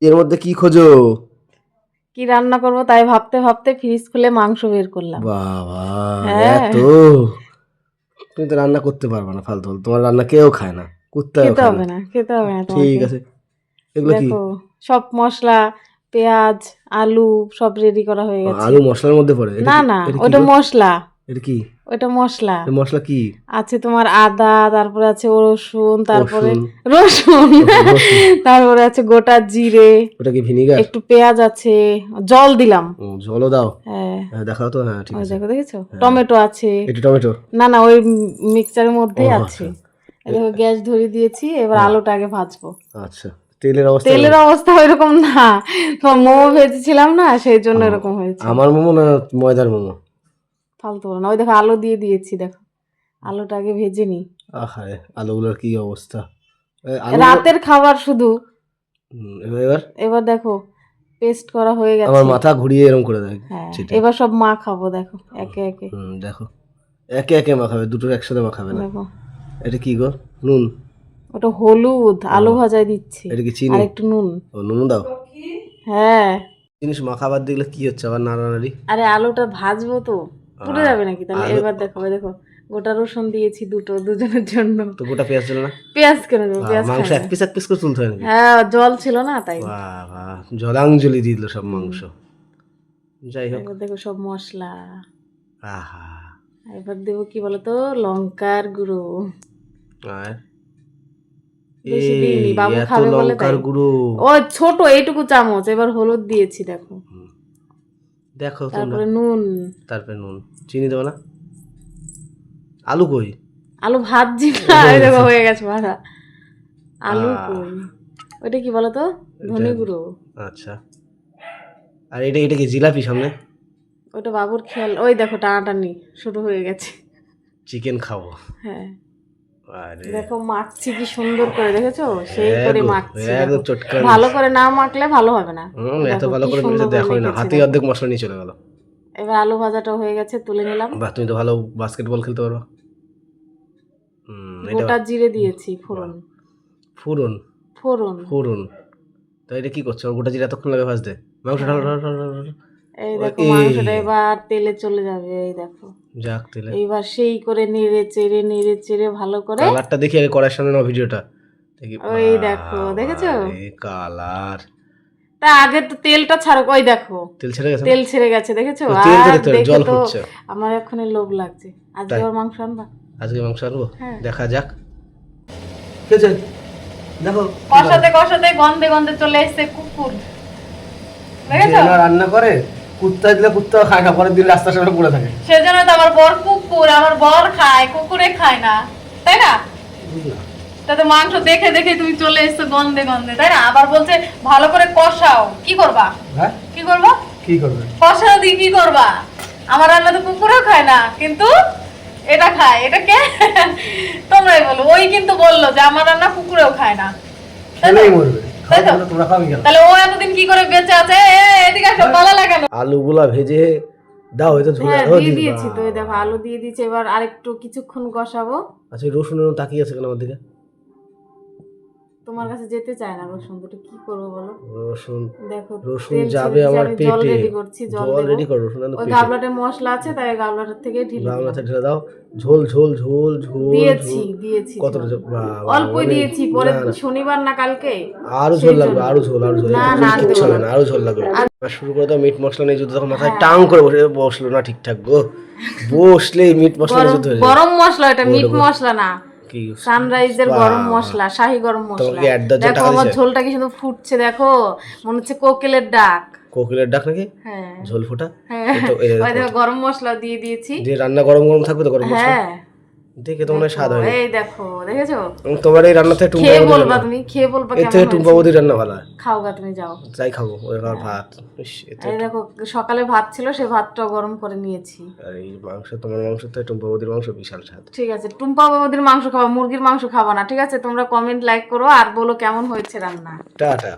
এর মধ্যে কি খোঁজো? কি রান্না করবো তাই ভাবতে ভাবতে ফ্রিজ খুলে মাংস বের করলাম। বাবা, হ্যাঁ এত! তুমি তো রান্না করতে পারবে না, ফালতু ফালতু। তোমার রান্না কেউ খায় না, কুত্তাও খেতে খায় না। হবে না, খেতে হবে না ঠিক তোমাকে। আছে, এগুলো কি? দেখো সব মশলা, পেঁয়াজ, আলু সব রেডি করা হয়ে গেছে। আলু মশলার মধ্যে পড়ে? এটা না কি? না, এটা কি ওটা গো? মশলা, এটা কি? ওটা মশলা। এটা মশলা কি? আছে তোমার আদা, তারপরে আছে রসুন, তারপরে রসুন? রসুন রসুন? তারপরে আছে গোটা জিরে, ওটা কি ভিনিগার? একটু পেঁয়াজ আছে, জল দিলাম। জলও দাও? হ্যাঁ হ্যাঁ, দেখাও তো। হ্যাঁ, ঠিক ওই আছে। দেখো, দেখেছো হ্যাঁ, টমেটো আছে। এটা টমেটো? না না, ওই মিক্সচারের ও মধ্যেই আছে। আচ্ছা। এই দেখো গ্যাস ধরিয়ে দিয়েছি, এবার হ্যাঁ, আলুটা আগে ভাজবো। আচ্ছা। তেলের অবস্থা তেলের কেমন? অবস্থা ওইরকম না, তোমার মোমো ভেজেছিলাম না, সেই জন্য ও, এরকম হয়েছে। আমার মোমো না ময়দার মোমো? ফালতু বলো না, ওই দেখো আলু দিয়ে দিয়েছি, দেখো আলুটা আগে ভেজে নি। আহারে, আলুগুলোর কি অবস্থা! আলুগুলো রাতের খাবার শুধু। এবার এবার এবার দেখো পেস্ট করা হয়ে আমার গেছে। মাথা ঘুরিয়ে এরকম করে দেয় হ্যাঁ, সেটা। এবার সব মা খাবো, দেখো একে একে। দেখো, একে একে মাখাবে, দুটো একসাথে মাখাবে না। দেখো এটা কি গো? নুন? ওটা হলুদ, আলু ও, ভাজায় দিচ্ছি। এটা কি আর চিনি? একটু নুন। ও, নুন দাও। হ্যাঁ, জিনিস মাখাবার দেখলে কি হচ্ছে আবার নাড়ানাড়ি? আরে আলুটা ভাজবো তো, পুড়ে যাবে নাকি তাহলে? আলু এবার দেখো, ওই দেখো গোটা রসুন দিয়েছি দুজনের জন্য। তো গোটা পেঁয়াজ ছিল না? পেঁয়াজ কেন দেবো, পেঁয়াজ খাই মাংস না। এক পিস করে তুলতে হয় নাকি? হ্যাঁ, জল ছিল না তাই। বাবা, জলাঞ্জলি দিয়ে দিল সব মাংস। যাই হোক। এবার দেখো সব মশলা। আহা। এবার দেবো কি বলতো, লঙ্কার গুঁড়ো। আর বেশি দিইনি, এই বাবু এত খাবে বলে লঙ্কার তাই। গুঁড়ো! ও ছোট এইটুকু চামচ, এবার হলুদ দিয়েছি দেখো। দেখো তোমরা। তারপরে নুন। তারপরে নুন। চিনি দেবো না? আলু কই? আলু ভাজছি না, এই দেখো হয়ে গেছে ভাজা। আলু আহ, কই? ওইটা কি বলতো, ধনে গুঁড়ো। আচ্ছা। আর এটা এটা কি জিলাপি সামনে? ওটা বাবুর খেয়াল, ওই দেখো টানাটানি শুরু হয়ে গেছে। চিকেন খাবো? হ্যাঁ, আরে দেখো মাখছি কি সুন্দর করে, দেখেছো সেই হ্যাঁ করে গো, মাখছি। একদম দেখো চটকা ভালো মেরেছে। করে না মাখলে ভালো হবে না। এত দেখো ভালো কি করে সুন্দর মেরেছে করে দেখোই না, মেখেছি হাতে দেখো। অর্ধেক মশলা নিয়ে চলে গেল। এবার আলু ভাজাটা হয়ে গেছে, তুলে নিলাম। বাহ, তুমি তো ভালো বাস্কেটবল খেলতে পারো। এটা গোটা জিরে দিয়েছি, ফোড়ন। ফুরন? ফোড়ন। ফুরন? তো এটা কি করছো? গোটা জিরা এতক্ষণ লাগে ভাজতে? মাংস ঢালো হ্যাঁ, ঢালো ঢালো ঢালো ঢালো। এই দেখো এই মাংসটা এবার তেলে চলে যাবে, এই দেখো। যাক তেলে। এইবার সেই করে নেড়ে চেড়ে ভালো করে। কালারটা দেখি আগে, কড়াইয়ের সামনে নাও ভিডিওটা দেখি। ওই দেখো, দেখেছো? কালার! তা আগে তো তেলটা ছাড়ো, ওই দেখো তেল ছেড়ে গেছে না? তেল ছেড়ে গেছে, দেখেছো? তো তেল আর ছেড়ে তো দেখে জল তো ফুটছে। আমার এক্ষুনি লোভ লাগছে। আজকে তাই? আবার মাংস আনবা? আজকে মাংস আনবো, হ্যাঁ। দেখা যাক। ঠিক আছে, দেখো। কষাতে কষাতে গন্ধে গন্ধে চলে এসেছে কুকুর, দেখেছো? যে না রান্না করে, কুত্তা দিলে কুত্তাও খায় না, পরের দিন রাস্তার সামনে পড়ে থাকে। সেজন্য তো আমার বর কুকুর, আমার বর খায়, কুকুরে খায় না, তাই না? বুঝলাম। তাতে মাংস দেখে দেখে তুমি চলে এসছো গন্ধে গন্ধে, তাই না? আবার বলছে ভালো করে কষাও। কি করবা? হ্যাঁ, কি করবা? কি করবে? কষাও দিয়ে কি করবা? আমার রান্না তো কুকুরও খায় না, কিন্তু এটা খায়। এটা কে? তোমরাই বলো। ওই কিন্তু বললো যে আমার রান্না কুকুরেও খায় না, তাই তো? খেলেই মরবে। তাই তো? তোমরা খাবে কেন? তাহলে ও এতদিন কি করে বেঁচে আছে? এদিকে আসো, পালা লাগানো। আলুগুলা ভেজে দাও, হয়তো ঝোল। হ্যাঁ, দিয়ে দিয়েছি তো, এই দেখো আলু দিয়ে দিয়েছি। এবার আরেকটু কিছুক্ষণ কষাবো। আচ্ছা, রসুনের তাকিয়ে আছে কেন আমার দিকে? তোমার কাছে যেতে চায় না রসুন দুটো, কি করবো বলো? রসুন? দেখো রসুন তেল যাবে ছেড়ে দিয়েছি, আমার আমি জল পেটে। রেডি করছি, জল জল দেবো। রেডি করো, রসুন ওই পেটে। গাবলাটায় মশলা আছে, তাই গাবলাটার থেকে ঢেলে দিলাম। গামলাতে ঢেলে দাও। ঝোল ঝোল ঝোল ঝোল দিয়েছি ঝোল। দিয়েছি কতটা ঝোল। বাবা, অল্পই দিয়েছি, পরে না, না। শনিবার না কালকে, আরো সেই ঝোল লাগবে, জন্য। আরো ঝোল, আরো ঝোল। না এইটুকু না, আর কিচ্ছু দেবো হবে না। না, আরো ঝোল লাগবে। আর শুরু করে দাও। মিট মশলা নেই যদি, তখন মাথায় হ্যাঁ। টাং করে বসলো না ঠিকঠাক গো। বসলেই মিট মশলা নিয়ে যুদ্ধ হয়ে যায়। গরম মশলা, এটা মিট মশলা না, কি? সানরাইজের গরম মশলা, শাহী গরম মশলা। তোমাকে অ্যাড দেওয়ার জন্য দেখো টাকা আমার দিছে? ঝোলটা কি সুন্দর ফুটছে, দেখো মনে হচ্ছে কোকিলের ডাক। কোকিলের ডাক নাকি? হ্যাঁ ঝোল ফোটা। হ্যাঁ, এই তো, এই ওই দেখো। দেখো গরম মশলা দিয়ে দিয়েছি। যে রান্না গরম গরম থাকবে তো, গরম মশলা হ্যাঁ, দেখে তো মনে হয় স্বাদ হয়। এই দেখো, দেখেছো? তোমার এই রান্না থেকে টুম্পা খেয়ে বৌদির বলবা রান্না, তুমি, খেয়ে বলবা এর কেমন থেকে টুম্পা হয়েছে। বৌদির রান্না ভালো হয়। খাও গা, তুমি যাও। যাই খাবো, ওই আমার ভাত। ইস, এই দেখো সকালে ভাত ছিল, সেই ভাতটাও গরম করে নিয়েছি। আর এই মাংস, তোমার মাংস থেকে টুম্পা বৌদির মাংস বিশাল স্বাদ। ঠিক আছে, টুম্পা বাবুদের মাংস খাওয়া, মুরগির মাংস খাবা না, ঠিক আছে? তোমরা কমেন্ট লাইক করো আর বলো কেমন হয়েছে রান্না। টাটা।